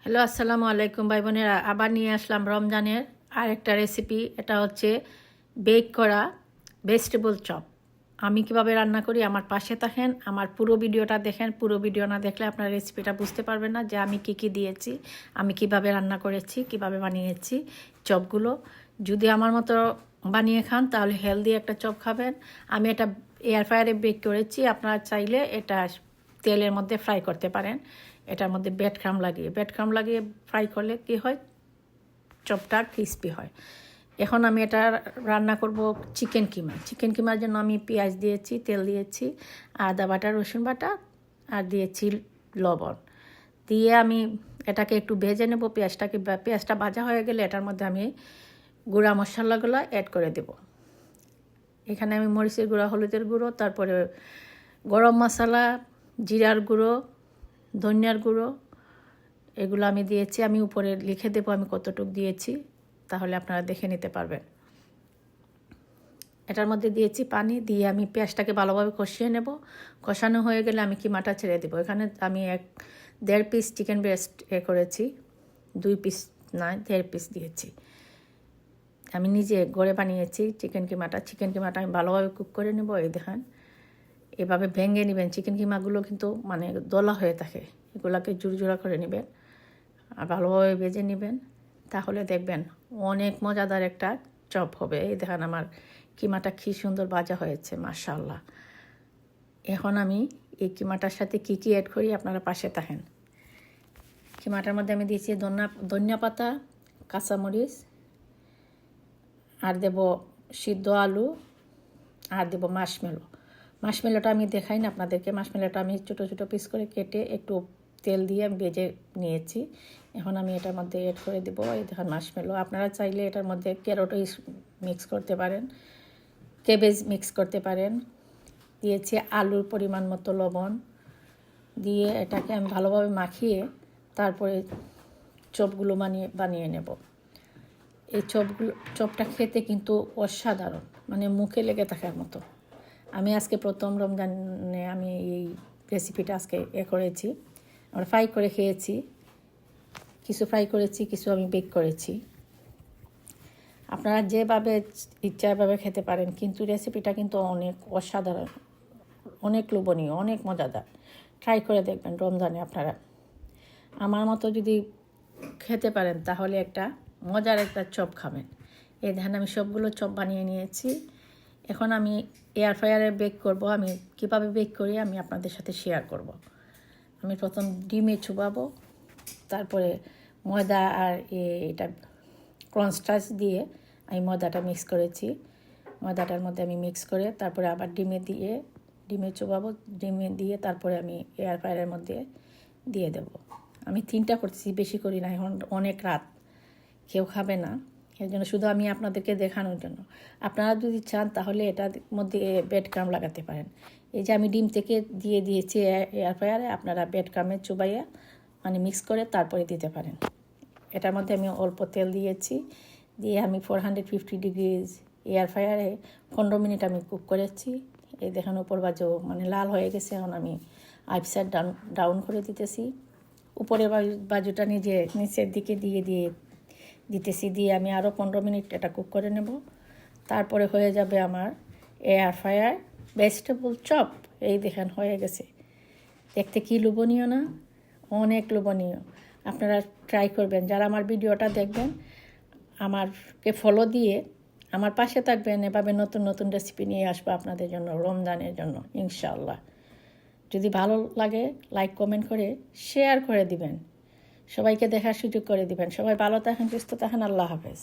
Hello, আসসালামু আলাইকুম ভাই বোনেরা। আবার নিয়ে আসলাম রমজানের আরেকটা রেসিপি। এটা হচ্ছে বেক করা ভেজিটেবল চপ। আমি কিভাবে রান্না করি আমার পাশে থাকেন, আমার পুরো ভিডিওটা দেখেন। পুরো ভিডিও না দেখলে আপনার রেসিপিটা বুঝতে পারবেন না যে আমি কি দিয়েছি, আমি কিভাবে রান্না করেছি, কিভাবে বানিয়েছি চপগুলো। যদি আমার মতো বানিয়ে খান তাহলে হেলদি একটা চপ খাবেন। আমি এটা এয়ার ফ্রায়ারে বেক করেছি, আপনারা চাইলে এটা তেলের মধ্যে ফ্রাই করতে পারেন। এটার মধ্যে ব্রেড ক্রাম্ব লাগিয়ে ফ্রাই করলে কী হয়, চপটা ক্রিস্পি হয়। এখন আমি এটা রান্না করব চিকেন কিমার জন্য আমি পেঁয়াজ দিয়েছি, তেল দিয়েছি, আদা বাটা, রসুন বাটা, আর দিয়েছি লবণ। দিয়ে আমি এটাকে একটু ভেজে নেব। পেঁয়াজটা ভাজা হয়ে গেলে এটার মধ্যে আমি গুঁড়া মশলাগুলো অ্যাড করে দেব। এখানে আমি মরিচের গুঁড়ো, হলুদের গুঁড়ো, তারপরে গরম মশলা, জিরার গুঁড়ো, ধনিয়ার গুঁড়ো, এগুলো আমি দিয়েছি। আমি উপরে লিখে দেবো আমি কতটুকু দিয়েছি, তাহলে আপনারা দেখে নিতে পারবেন। এটার মধ্যে দিয়েছি পানি, দিয়ে আমি পেঁয়াজটাকে ভালোভাবে কষিয়ে নেব। কষানো হয়ে গেলে আমি কিমাটা ছেড়ে দেবো। এখানে আমি 1.5 পিস চিকেন ব্রেস্ট করেছি, 2 পিস না 1.5 পিস দিয়েছি। আমি নিজে ঘরে বানিয়েছি চিকেন কিমাটা আমি ভালোভাবে কুক করে নেব। এই দেখেন, এভাবে ভেঙে নেবেন। চিকেন কিমাগুলো কিন্তু মানে দলা হয়ে থাকে, এগুলোকে জুড়জুড়া করে নেবেন আর ভালোভাবে ভেজে নেবেন, তাহলে দেখবেন অনেক মজাদার একটা চপ হবে। এই দেখেন আমার কিমাটা কী সুন্দর ভাজা হয়েছে, মাশাআল্লাহ। এখন আমি এই কিমাটার সাথে কি অ্যাড করি আপনারা পাশে থাকেন। কিমাটার মধ্যে আমি দিয়েছি ধনিয়া পাতা, কাঁচামরিচ, আর দেব সিদ্ধ আলু, আর দেব মাশমেলোটা আমি দেখাই না আপনাদেরকে। মাশমেলোটা আমি ছোটো ছোটো পিস করে কেটে একটু তেল দিয়ে আমি ভেজে নিয়েছি। এখন আমি এটার মধ্যে অ্যাড করে দেবো। এই দেখেন মাশমেলো। আপনারা চাইলে এটার মধ্যে ক্যারটও মিক্স করতে পারেন, ক্যাবেজ মিক্স করতে পারেন। দিয়েছি আলুর পরিমাণ মতো লবণ, দিয়ে এটাকে আমি ভালোভাবে মাখিয়ে তারপরে চপগুলো বানিয়ে নেব। এই চপটা খেতে কিন্তু অসাধারণ, মানে মুখে লেগে থাকার মতো। আমি আজকে প্রথম রমজানে আমি এই রেসিপিটা আজকে করেছি। আমরা ফ্রাই করে খেয়েছি, কিছু ফ্রাই করেছি, কিছু আমি বেক করেছি। আপনারা যেভাবে ইচ্ছা এভাবে খেতে পারেন, কিন্তু রেসিপিটা কিন্তু অনেক অসাধারণ, অনেক লোভনীয়, অনেক মজাদার। ট্রাই করে দেখবেন রমজানে আপনারা। আমার মতো যদি খেতে পারেন তাহলে একটা মজার একটা চপ খাবেন। এই ধান আমি সবগুলো চপ বানিয়ে নিয়েছি। এখন আমি এয়ার ফ্রায়ারে বেক করব। আমি কিভাবে বেক করি আমি আপনাদের সাথে শেয়ার করব। আমি প্রথম ডিমে চুবাবো, তারপরে ময়দা আর এটা কর্নস্টার্চ দিয়ে আমি ময়দাটা মিক্স করেছি। ময়দাটার মধ্যে আমি মিক্স করে তারপরে আবার ডিমে চুবাবো। ডিমে দিয়ে তারপরে আমি এয়ার ফ্রায়ারের মধ্যে দিয়ে দেব। আমি 3টা করছি, বেশি করি না, এখন অনেক রাত, কেউ খাবে না, এর জন্য শুধু আমি আপনাদেরকে দেখানোর জন্য। আপনারা যদি চান তাহলে এটার মধ্যে ব্রেড ক্রাম্ব লাগাতে পারেন। এই যে আমি ডিম থেকে দিয়ে দিয়েছি এয়ার ফ্রায়ারে, আপনারা ব্রেড ক্রাম্বে চুবাইয়া মানে মিক্স করে তারপরে দিতে পারেন। এটার মধ্যে আমি অল্প তেল দিয়েছি, দিয়ে আমি 450 ডিগ্রিজ এয়ার ফ্রায়ারে 15 মিনিট আমি কুক করেছি। এই দেখেন উপর বাজু মানে লাল হয়ে গেছে। এখন আমি আইপসাইড ডাউন করে দিতেছি। উপরের বাজুটা নিচের দিকে দিতেছি, দিয়ে আমি আরও 15 মিনিট এটা কুক করে নেব। তারপরে হয়ে যাবে আমার এয়ার ফ্রায়ার ভেজিটেবল চপ। এই দেখেন হয়ে গেছে, দেখতে কি লোভনীয় না, অনেক লোভনীয়। আপনারা ট্রাই করবেন। যারা আমার ভিডিওটা দেখবেন, আমারকে ফলো দিয়ে আমার পাশে থাকবেন। এভাবে নতুন নতুন রেসিপি নিয়ে আসবো আপনাদের জন্য রমজানের জন্য ইনশাআল্লাহ। যদি ভালো লাগে লাইক কমেন্ট করে শেয়ার করে দিবেন, সবাইকে দেখার সুযোগ করে দিবেন। সবাই ভালো থাকেন, সুস্থ থাকেন। আল্লাহ হাফেজ।